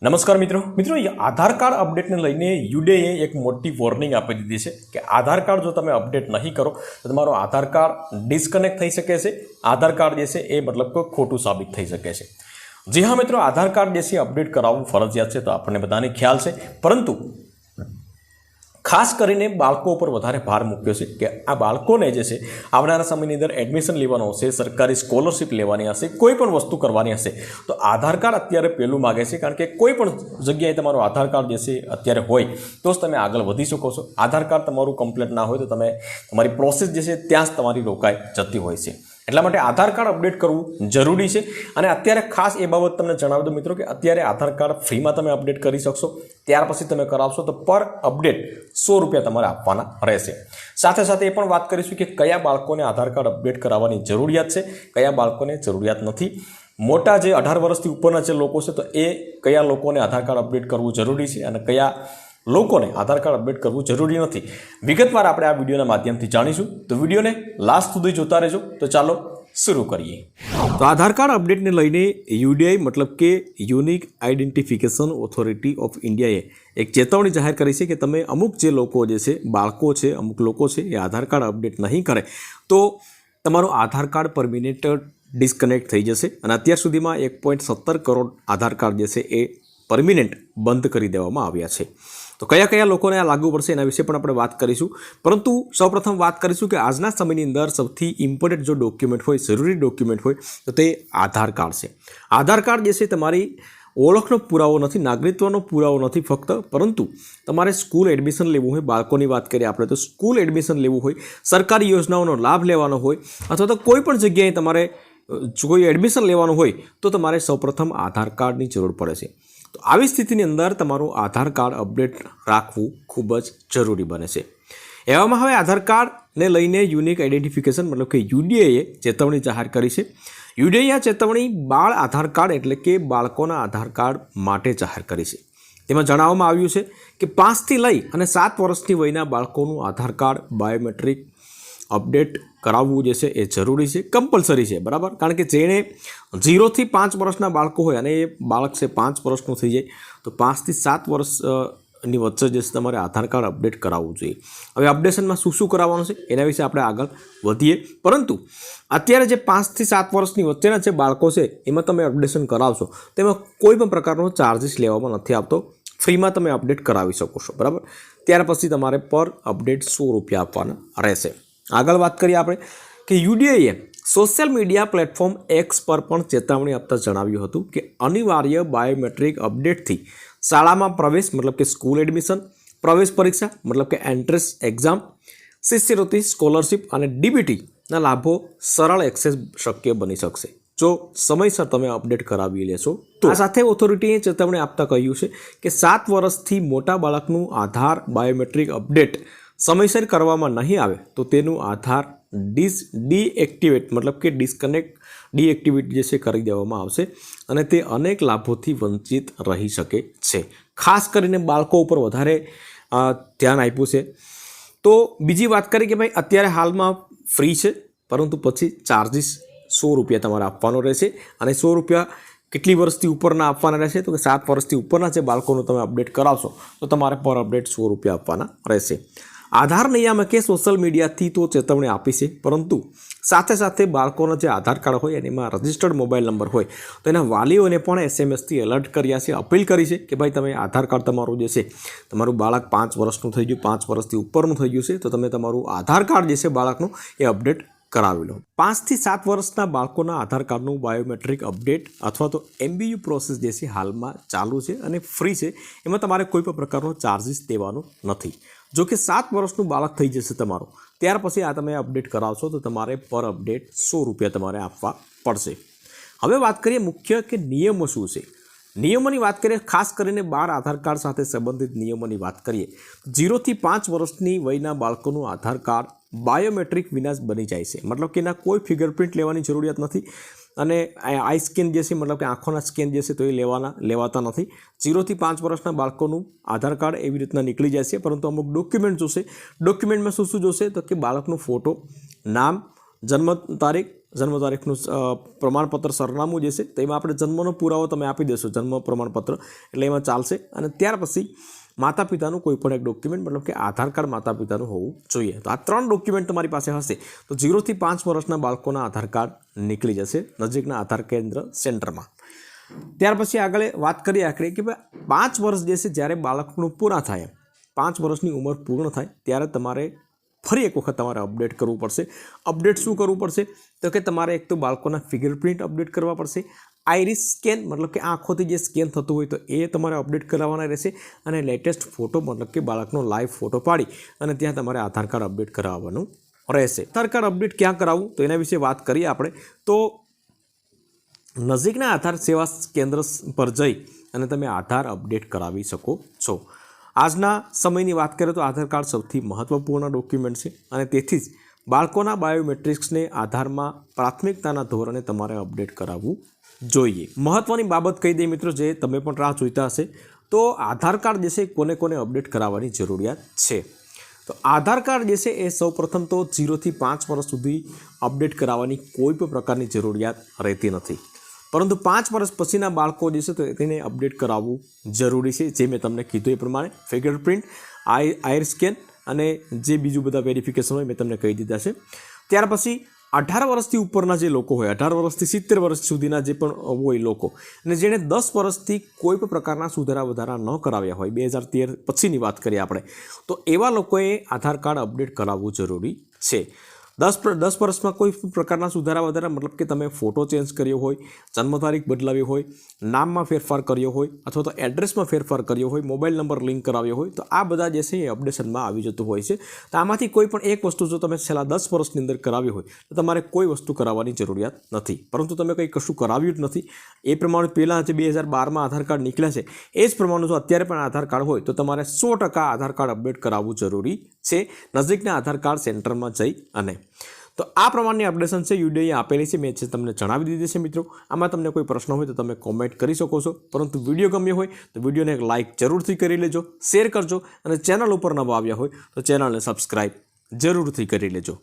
નમસ્કાર મિત્રો આધાર કાર્ડ અપડેટને લઈને યુડેએ એક મોટી વોર્નિંગ આપી દીધી છે કે આધાર કાર્ડ જો તમે અપડેટ નહીં કરો તો તમારો આધાર કાર્ડ ડિસ્કનેક્ટ થઈ શકે છે। આધાર કાર્ડ જે છે એ મતલબ કે ખોટું સાબિત થઈ શકે છે। જી હા મિત્રો, આધાર કાર્ડ જે છે અપડેટ કરાવવું ફરજિયાત છે, તો આપણને બધાને ખ્યાલ છે, પરંતુ ખાસ કરીને બાળકો ઉપર વધારે ભાર મૂક્યો છે કે આ બાળકોને જે છે આવનારા સમયની અંદર એડમિશન લેવાનો હશે, સરકારી સ્કોલરશિપ લેવાની હશે, કોઈ પણ વસ્તુ કરવાની હશે તો આધાર કાર્ડ અત્યારે પહેલું માગે છે, કારણ કે કોઈ પણ જગ્યાએ તમારું આધાર કાર્ડ જે છે અત્યારે હોય તો જ તમે આગળ વધી શકો છો। આધાર કાર્ડ તમારું કમ્પ્લીટ ના હોય તો તમે તમારી પ્રોસેસ જે છે ત્યાં જ તમારી રોકાઈ જતી હોય છે। એટલા માટે આધાર કાર્ડ અપડેટ કરવું જરૂરી છે। અને અત્યારે ખાસ એ બાબત તમને જણાવી દઉં મિત્રો કે અત્યારે આધાર કાર્ડ ફ્રીમાં તમે અપડેટ કરી શકશો, ત્યાર પછી તમે કરાવશો તો પર અપડેટ 100 રૂપિયા તમારે આપવાના રહેશે। સાથે સાથે એ પણ વાત કરીશું કે કયા બાળકોને આધાર કાર્ડ અપડેટ કરાવવાની જરૂરિયાત છે, કયા બાળકોને જરૂરિયાત નથી। મોટા જે 18 વર્ષથી ઉપરના જે લોકો છે તો એ કયા લોકોને આધાર કાર્ડ અપડેટ કરવું જરૂરી છે અને કયા લોકોને આધાર કાર્ડ અપડેટ કરવું જરૂરી નથી, વિગતવાર આપણે આ વિડીયોના માધ્યમથી જાણીશું। તો વિડીયોને લાસ્ટ સુધી જોતા રહેજો। તો ચાલો શરૂ કરીએ। તો આધાર કાર્ડ અપડેટને લઈને યુડીઆઈ મતલબ કે યુનિક આઈડેન્ટિફિકેશન ઓથોરિટી ઓફ ઇન્ડિયાએ એક ચેતવણી જાહેર કરી છે કે તમે અમુક જે લોકો જે છે, બાળકો છે, અમુક લોકો છે એ આધાર કાર્ડ અપડેટ નહીં કરે તો તમારું આધાર કાર્ડ પરમિનેન્ટ ડિસ્કનેક્ટ થઈ જશે। અને અત્યાર સુધીમાં 1.17 કરોડ આધાર કાર્ડ જે છે એ પરમિનેન્ટ બંધ કરી દેવામાં આવ્યા છે। તો કયા કયા લોકોને આ લાગુ પડશે એના વિશે પણ આપણે વાત કરીશું, પરંતુ સૌપ્રથમ વાત કરીશું કે આજના સમયની અંદર સૌથી ઇમ્પોર્ટન્ટ જો ડોક્યુમેન્ટ હોય, જરૂરી ડોક્યુમેન્ટ હોય તો તે આધાર કાર્ડ છે। આધાર કાર્ડ જે છે તમારી ઓળખનો પુરાવો નથી, નાગરિકત્વનો પુરાવો નથી ફક્ત, પરંતુ તમારે સ્કૂલ એડમિશન લેવું હોય, બાળકોની વાત કરીએ આપણે તો સ્કૂલ એડમિશન લેવું હોય, સરકારી યોજનાઓનો લાભ લેવાનો હોય, અથવા તો કોઈ પણ જગ્યાએ તમારે કોઈ એડમિશન લેવાનું હોય તો તમારે સૌપ્રથમ આધાર કાર્ડની જરૂર પડે છે। તો આવી સ્થિતિની અંદર તમારું આધાર કાર્ડ અપડેટ રાખવું ખૂબ જ જરૂરી બને છે। એવામાં હવે આધાર કાર્ડને લઈને યુનિક આઈડેન્ટિફિકેશન મતલબ કે યુડીએએ ચેતવણી જાહેર કરી છે। યુડીએએ આ ચેતવણી બાળ આધાર કાર્ડ એટલે કે બાળકોના આધાર કાર્ડ માટે જાહેર કરી છે। તેમાં જણાવવામાં આવ્યું છે કે 5થી લઈ અને 7 વર્ષની વયના બાળકોનું આધાર કાર્ડ બાયોમેટ્રિક અપડેટ કરાવવું જે છે એ જરૂરી છે, કમ્પલસરી છે, બરાબર। કારણ કે જેણે 0 થી 5 વર્ષના બાળકો હોય અને એ બાળક છે 5 વર્ષનું થઈ જાય તો 5 થી 7 વર્ષની વચ્ચે જે છે તમારે આધાર કાર્ડ અપડેટ કરાવવું જોઈએ। હવે અપડેશનમાં શું શું કરાવવાનું છે એના વિશે આપણે આગળ વધીએ, પરંતુ અત્યારે જે 5 થી 7 વર્ષની વચ્ચેના જે બાળકો છે એમાં તમે અપડેશન કરાવશો તેમાં કોઈ પણ પ્રકારનો ચાર્જિસ લેવામાં નથી આવતો, ફ્રીમાં તમે અપડેટ કરાવી શકો છો, બરાબર। ત્યાર પછી તમારે પર અપડેટ 100 રૂપિયા આપવાના રહેશે। આગળ વાત કરીએ આપણે કે યુડીએએ સોશિયલ મીડિયા પ્લેટફોર્મ એક્સ પર પણ ચેતવણી આપતા જણાવ્યું હતું કે અનિવાર્ય બાયોમેટ્રિક અપડેટથી શાળામાં પ્રવેશ મતલબ કે સ્કૂલ એડમિશન, પ્રવેશ પરીક્ષા મતલબ કે એન્ટ્રન્સ એક્ઝામ, શિષ્યવૃત્તિ, સ્કોલરશિપ અને ડીબીટીના લાભો સરળ એક્સેસ શક્ય બની શકશે જો સમયસર તમે અપડેટ કરાવી લેશો તો। આ સાથે ઓથોરિટીએ ચેતવણી આપતા કહ્યું છે કે 7 વર્ષથી મોટા બાળકનું આધાર બાયોમેટ્રિક અપડેટ સમયસર કરવામાં નહીં આવે તો તેનું આધાર ડીએક્ટિવેટ મતલબ કે ડીએક્ટિવેટ જે છે કરી દેવામાં આવશે અને તે અનેક લાભોથી વંચિત રહી શકે છે। ખાસ કરીને બાળકો ઉપર વધારે ધ્યાન આપ્યું છે। તો બીજી વાત કરી કે ભાઈ અત્યારે હાલમાં ફ્રી છે, પરંતુ પછી ચાર્જિસ 100 રૂપિયા તમારે આપવાનો રહેશે। અને 100 રૂપિયા કેટલી વર્ષથી ઉપરના આપવાના રહેશે તો કે 7 વર્ષથી ઉપરના જે બાળકોનું તમે અપડેટ કરાવશો તો તમારે પર અપડેટ 100 રૂપિયા આપવાના રહેશે। આધાર નિયામકે સોશિયલ મીડિયાથી તો ચેતવણી આપી છે, પરંતુ સાથે સાથે બાળકોના જે આધાર કાર્ડ હોય અને એમાં રજિસ્ટર્ડ મોબાઈલ નંબર હોય તો એના વાલીઓને પણ એસએમએસથી એલર્ટ કર્યા છે, અપીલ કરી છે કે ભાઈ તમે આધાર કાર્ડ તમારું જે છે, તમારું બાળક 5 વર્ષનું થઈ ગયું, 5 વર્ષથી ઉપરનું થઈ ગયું છે તો તમે તમારું આધાર કાર્ડ જે છે બાળકનું એ અપડેટ કરાવી લો। 5 થી 7 વર્ષના બાળકોના આધાર કાર્ડનું બાયોમેટ્રિક અપડેટ અથવા તો એમબીયુ પ્રોસેસ જે છે હાલમાં ચાલુ છે અને ફ્રી છે, એમાં તમારે કોઈ પણ પ્રકારનો ચાર્જિસ દેવાનો નથી। જો કે 7 વર્ષનું બાળક થઈ જશે તમારું, ત્યાર પછી આ તમે અપડેટ કરાવશો તો તમારે પર અપડેટ 100 રૂપિયા તમારે આપવા પડશે। હવે વાત કરીએ મુખ્ય કે નિયમો શું છે। નિયમોની વાત કરીએ, ખાસ કરીને 12 આધાર કાર્ડ સાથે સંબંધિત નિયમોની વાત કરીએ, 0 થી 5 વર્ષની વયના બાળકોનું આધાર કાર્ડ બાયોમેટ્રિક વિના જ બની જાય છે, મતલબ કે એના કોઈ ફિંગરપ્રિન્ટ લેવાની જરૂરિયાત નથી અને આઈ સ્કેન જે છે મતલબ કે આંખોના સ્કેન જે છે તો એ લેવાતા નથી। 0 થી 5 વર્ષના બાળકોનું આધાર કાર્ડ એવી રીતના નીકળી જાય છે, પરંતુ અમુક ડોક્યુમેન્ટ જોશે। ડોક્યુમેન્ટમાં શું શું જોશે તો કે બાળકનો ફોટો, નામ, જન્મ તારીખનું પ્રમાણપત્ર સરનામું જે છે તેમાં આપણે જન્મનો પુરાવો તમે આપી દેશો, જન્મ પ્રમાણપત્ર, એટલે એમાં ચાલશે. અને ત્યાર પછી માતા પિતાનું કોઈ પણ એક ડોક્યુમેન્ટ, મતલબ કે આધાર કાર્ડ માતા પિતાનું હોવું જોઈએ. તો આ 3 ડોક્યુમેન્ટ તમારી પાસે હશે તો 0 થી 5 વર્ષના બાળકોના આધાર કાર્ડ નીકળી જશે નજીકના આધાર કેન્દ્ર સેન્ટરમાં. ત્યાર પછી આગળ વાત કરીએ આપણે કે ભાઈ 5 વર્ષ જે છે જ્યારે બાળકનું પૂરા થાય, 5 વર્ષની ઉંમર પૂર્ણ થાય ત્યારે તમારે ફરી એક વખત તમારે અપડેટ કરવું પડશે. અપડેટ શું કરવું પડશે તો કે તમારે એક તો બાળકોના ફિંગરપ્રિન્ટ અપડેટ કરવા પડશે, આઈરિસ સ્કેન મતલબ કે આંખોથી જે સ્કેન થતું હોય તો એ તમારે અપડેટ કરાવવાના રહેશે, અને લેટેસ્ટ ફોટો મતલબ કે બાળકનો લાઈવ ફોટો પાડી અને ત્યાં તમારે આધાર કાર્ડ અપડેટ કરાવવાનું રહેશે. આધાર કાર્ડ અપડેટ ક્યાં કરાવવું તો એના વિશે વાત કરીએ આપણે. તો નજીકના આધાર સેવા કેન્દ્ર પર જઈ અને તમે આધાર અપડેટ કરાવી શકો છો. આજના સમયની વાત કરીએ તો આધાર કાર્ડ સૌથી મહત્ત્વપૂર્ણ ડોક્યુમેન્ટ છે, અને તેથી જ બાળકોના બાયોમેટ્રિક્સને આધારમાં પ્રાથમિકતાના ધોરણે તમારે અપડેટ કરાવવું જોઈએ. મહત્ત્વની બાબત કહી દઈએ મિત્રો, જે તમે પણ રાહ જોઈતા હશે, તો આધાર કાર્ડ જે છે કોને કોને અપડેટ કરાવવાની જરૂરિયાત છે. તો આધાર કાર્ડ જે છે એ સૌપ્રથમ તો 0 થી 5 વર્ષ સુધી અપડેટ કરાવવાની કોઈ પણ પ્રકારની જરૂરિયાત રહેતી નથી, પરંતુ 5 વર્ષ પછીના બાળકો જે છે તો તેને અપડેટ કરાવવું જરૂરી છે. જે મેં તમને કીધું એ પ્રમાણે ફિંગરપ્રિન્ટ, આઈર સ્કેન અને જે બીજું બધા વેરિફિકેશન હોય મેં તમને કહી દીધા છે. ત્યાર પછી 18 વર્ષથી ઉપરના જે લોકો હોય, 18 વર્ષથી 70 વર્ષ સુધીના જે પણ હોય લોકો, અને જેણે 10 વર્ષથી કોઈ પણ પ્રકારના સુધારા વધારા ન કરાવ્યા હોય, 2013 પછીની વાત કરીએ આપણે, તો એવા લોકોએ આધાર કાર્ડ અપડેટ કરાવવું જરૂરી છે. 10 વર્ષમાં કોઈ પ્રકારના સુધારા વધારા મતલબ કે તમે ફોટો ચેન્જ કર્યો હોય, જન્મ તારીખ બદલાવી હોય, નામમાં ફેરફાર કર્યો હોય, અથવા તો એડ્રેસમાં ફેરફાર કર્યો હોય, મોબાઈલ નંબર લિંક કરાવ્યો હોય, તો આ બધા જે છે એ અપડેશનમાં આવી જતું હોય છે. તો આમાંથી કોઈ પણ એક વસ્તુ જો તમે છેલ્લા 10 વર્ષની અંદર કરાવી હોય તો તમારે કોઈ વસ્તુ કરાવવાની જરૂરિયાત નથી. પરંતુ તમે કંઈ કશું કરાવ્યું જ નથી, એ પ્રમાણે પહેલાં જે 2012માં આધાર કાર્ડ નીકળ્યા છે એ જ પ્રમાણે જો અત્યારે પણ આધાર કાર્ડ હોય તો તમારે 100% આધાર કાર્ડ અપડેટ કરાવવું જરૂરી છે નજીકના આધાર કાર્ડ સેન્ટરમાં જઈ. અને તો આ પ્રમાણની અપડેશન છે યુડીઆઈએ આપેલી છે, મેં તમને જણાવી દીધી છે મિત્રો. આમાં તમને કોઈ પ્રશ્ન હોય તો તમે કોમેન્ટ કરી શકો છો, પરંતુ વિડીયો ગમ્યો હોય તો વિડીયોને એક લાઇક જરૂરથી કરી લેજો, શેર કરજો, અને ચેનલ ઉપર નવા આવ્યા હોય તો ચેનલને સબસ્ક્રાઈબ જરૂરથી કરી લેજો.